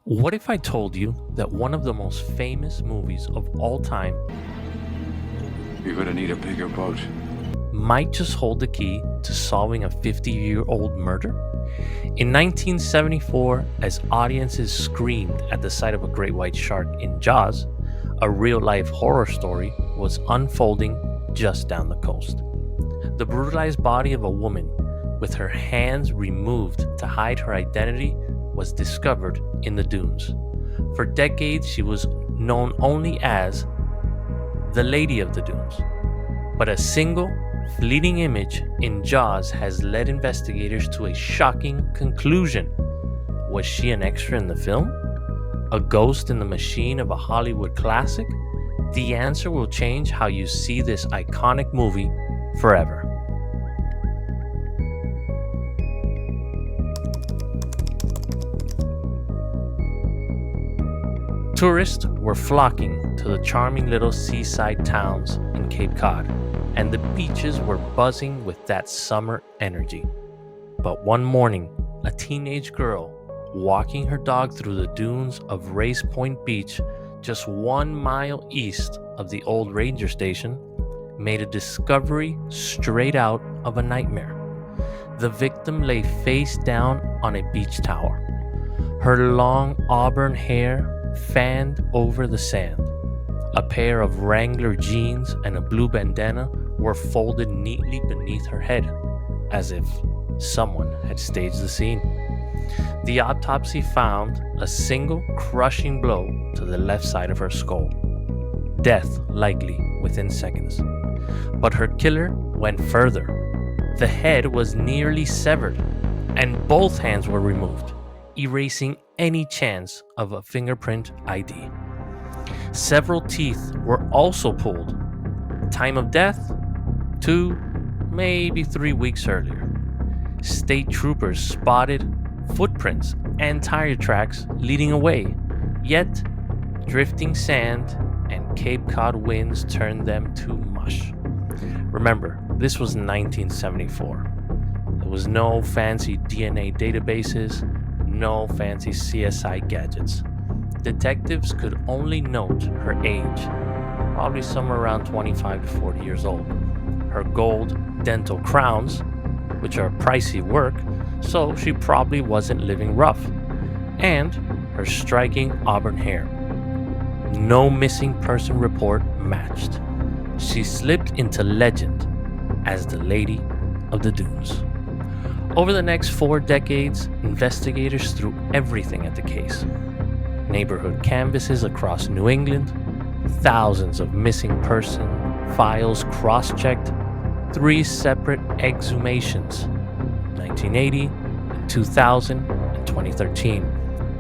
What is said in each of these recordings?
What if I told you that one of the most famous movies of all time You're gonna need a bigger boat. might just hold the key to solving a 50-year-old murder? In 1974, as audiences screamed at the sight of a great white shark in Jaws, a real-life horror story was unfolding just down the coast. The brutalized body of a woman with her hands removed to hide her identity was discovered in the dunes. For decades, she was known only as the Lady of the Dunes. But a single, fleeting image in Jaws has led investigators to a shocking conclusion. Was she an extra in the film? A ghost in the machine of a Hollywood classic? The answer will change how you see this iconic movie forever. Tourists were flocking to the charming little seaside towns in Cape Cod, and the beaches were buzzing with that summer energy. But one morning, a teenage girl walking her dog through the dunes of Race Point Beach, just 1 mile east of the old ranger station, made a discovery straight out of a nightmare. The victim lay face down on a beach tower, her long auburn hair fanned over the sand. A pair of Wrangler jeans and a blue bandana were folded neatly beneath her head, as if someone had staged the scene. The autopsy found a single crushing blow to the left side of her skull. Death likely within seconds. But her killer went further. The head was nearly severed, and both hands were removed, erasing any chance of a fingerprint ID. Several teeth were also pulled. Time of death? 2, maybe 3 weeks earlier. State troopers spotted footprints and tire tracks leading away, yet drifting sand and Cape Cod winds turned them to mush. Remember, this was 1974. There was no fancy DNA databases, no fancy CSI gadgets. Detectives could only note her age, probably somewhere around 25 to 40 years old. Her gold dental crowns, which are pricey work, so she probably wasn't living rough. And her striking auburn hair. No missing person report matched. She slipped into legend as the Lady of the Dunes. Over the next 4 decades, investigators threw everything at the case. Neighborhood canvases across New England, thousands of missing person files cross-checked, 3 separate exhumations, 1980, 2000, and 2013,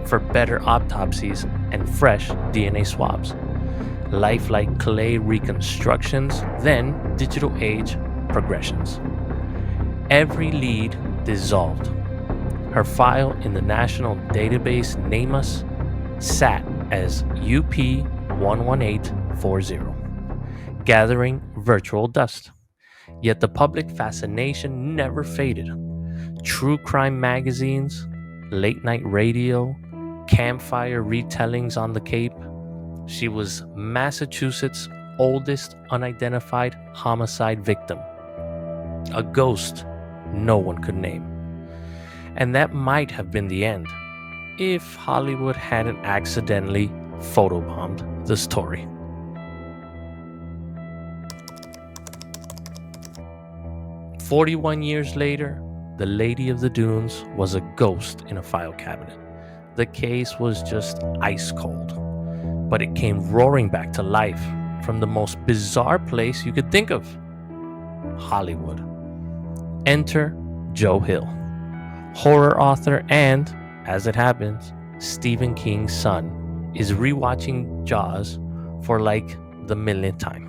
for better autopsies and fresh DNA swabs. Lifelike clay reconstructions, then digital age progressions. Every lead dissolved. Her file in the national database NamUs sat as UP11840, gathering virtual dust. Yet the public fascination never faded. True crime magazines, late night radio, campfire retellings on the Cape. She was Massachusetts' oldest unidentified homicide victim. A ghost no one could name. And that might have been the end, if Hollywood hadn't accidentally photobombed the story. "41 years later, the Lady of the Dunes was a ghost in a file cabinet. The case was just ice cold, but it came roaring back to life from the most bizarre place you could think of: Hollywood. Enter Joe Hill, horror author and, as it happens, Stephen King's son, is rewatching Jaws for like the millionth time.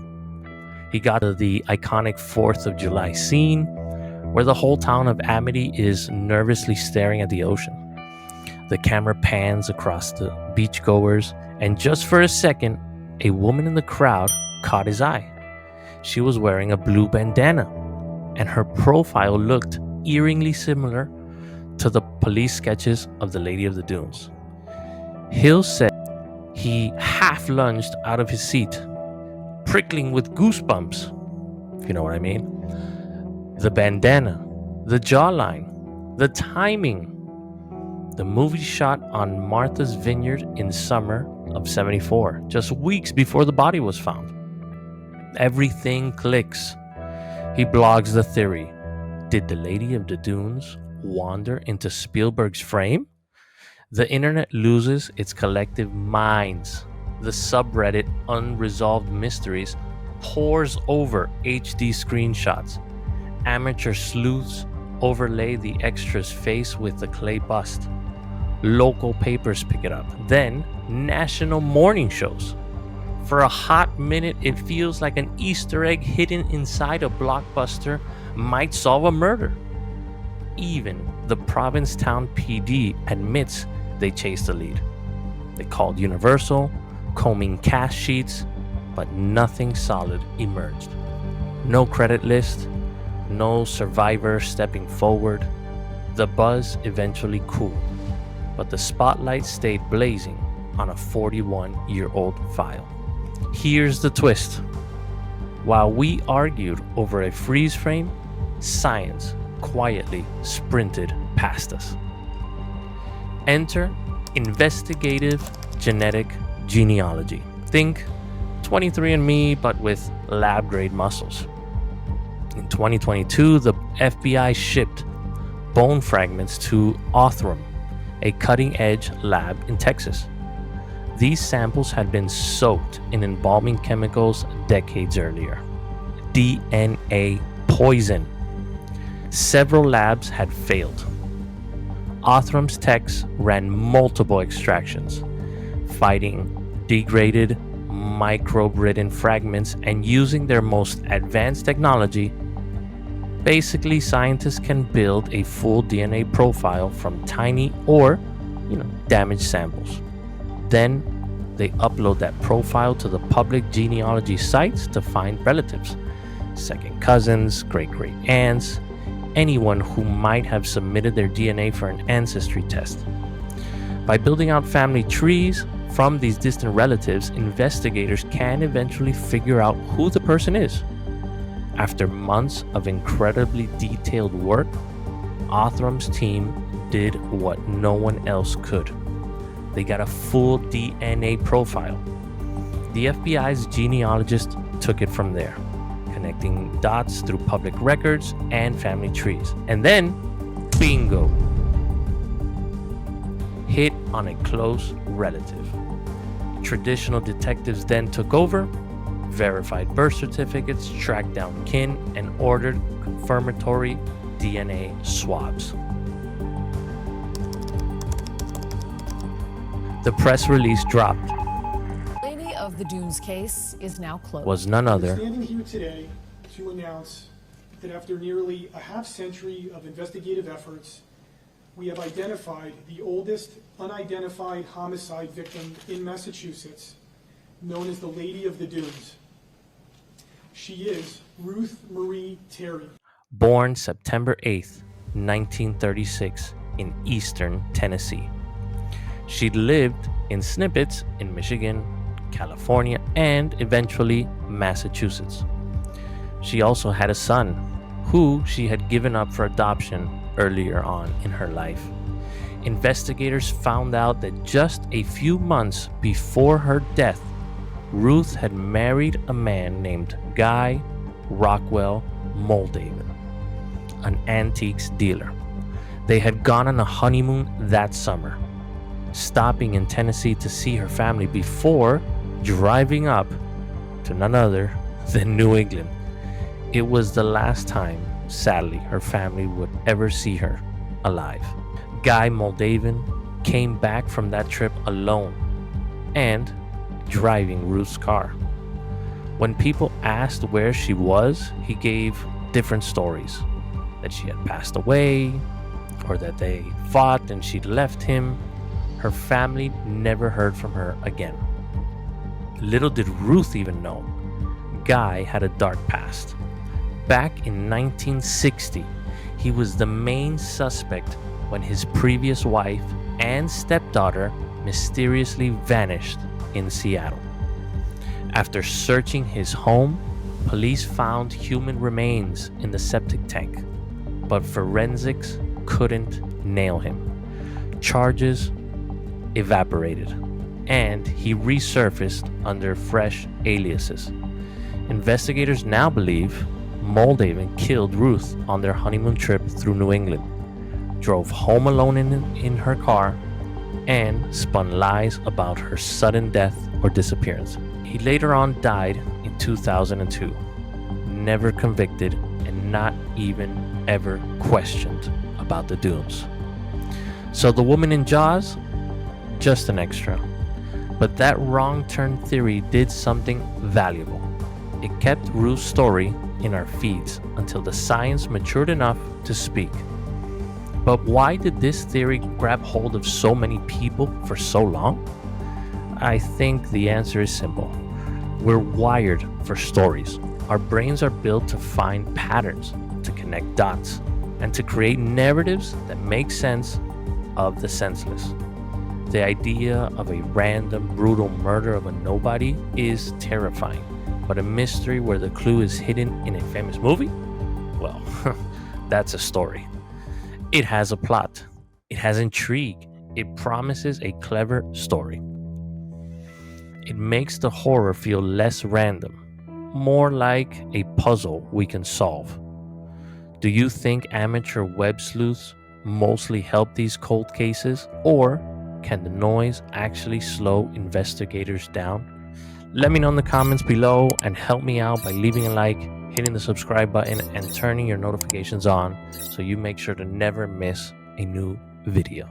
He got to the iconic 4th of July scene where the whole town of Amity is nervously staring at the ocean. The camera pans across the beachgoers, and just for a second, a woman in the crowd caught his eye. She was wearing a blue bandana, and her profile looked eerily similar to the police sketches of the Lady of the Dunes. Hill said he half lunged out of his seat, prickling with goosebumps, if you know what I mean. The bandana, the jawline, the timing. The movie shot on Martha's Vineyard in summer of 74, just weeks before the body was found. Everything clicks. He blogs the theory. Did the Lady of the Dunes wander into Spielberg's frame? The internet loses its collective minds. The subreddit Unresolved Mysteries pours over HD screenshots. Amateur sleuths overlay the extra's face with the clay bust. Local papers pick it up. Then, national morning shows. For a hot minute, it feels like an Easter egg hidden inside a blockbuster might solve a murder. Even the Provincetown PD admits they chased the lead. They called Universal, combing cash sheets, but nothing solid emerged. No credit list, no survivor stepping forward. The buzz eventually cooled, but the spotlight stayed blazing on a 41-year-old file. Here's the twist. While we argued over a freeze frame, science quietly sprinted past us. Enter investigative genetic genealogy. Think 23andMe, but with lab-grade muscles. In 2022, the FBI shipped bone fragments to Othram, a cutting-edge lab in Texas. These samples had been soaked in embalming chemicals decades earlier. DNA poison. Several labs had failed. Othram's techs ran multiple extractions, fighting degraded, microbe-ridden fragments and using their most advanced technology. Basically, scientists can build a full DNA profile from tiny or, damaged samples. Then they upload that profile to the public genealogy sites to find relatives, second cousins, great-great aunts, anyone who might have submitted their DNA for an ancestry test. By building out family trees from these distant relatives, investigators can eventually figure out who the person is. After months of incredibly detailed work, Othram's team did what no one else could. They got a full DNA profile. The FBI's genealogist took it from there, connecting dots through public records and family trees. And then, bingo! Hit on a close relative. Traditional detectives then took over, verified birth certificates, tracked down kin, and ordered confirmatory DNA swabs. The press release dropped. Lady of the Dunes case is now closed. Was none other. We're standing here today to announce that after nearly a half-century of investigative efforts, we have identified the oldest unidentified homicide victim in Massachusetts, known as the Lady of the Dunes. She is Ruth Marie Terry. Born September 8th, 1936, in eastern Tennessee. She'd lived in snippets in Michigan, California, and eventually Massachusetts. She also had a son, who she had given up for adoption earlier on in her life. Investigators found out that just a few months before her death, Ruth had married a man named Guy Rockwell Moldaven, an antiques dealer. They had gone on a honeymoon that summer, stopping in Tennessee to see her family before driving up to none other than New England. It was the last time, sadly, her family would ever see her alive. Guy Moldaven came back from that trip alone and driving Ruth's car. When people asked where she was, he gave different stories. That she had passed away, or that they fought and she'd left him. Her family never heard from her again. Little did Ruth even know, Guy had a dark past. Back in 1960, he was the main suspect when his previous wife, and stepdaughter mysteriously vanished in Seattle. After searching his home, police found human remains in the septic tank, but forensics couldn't nail him. Charges evaporated, and he resurfaced under fresh aliases. Investigators now believe Moldaven killed Ruth on their honeymoon trip through New England, drove home alone in her car, and spun lies about her sudden death or disappearance. He later on died in 2002, never convicted and not even ever questioned about the Dunes. So the woman in Jaws, just an extra. But that wrong turn theory did something valuable. It kept Ruth's story in our feeds until the science matured enough to speak. But why did this theory grab hold of so many people for so long? I think the answer is simple. We're wired for stories. Our brains are built to find patterns, to connect dots, and to create narratives that make sense of the senseless. The idea of a random, brutal murder of a nobody is terrifying, but a mystery where the clue is hidden in a famous movie? Well, that's a story. It has a plot. It has intrigue. It promises a clever story. It makes the horror feel less random, more like a puzzle we can solve. Do you think amateur web sleuths mostly help these cold cases, or can the noise actually slow investigators down? Let me know in the comments below and help me out by leaving a like, hitting the subscribe button, and turning your notifications on so you make sure to never miss a new video.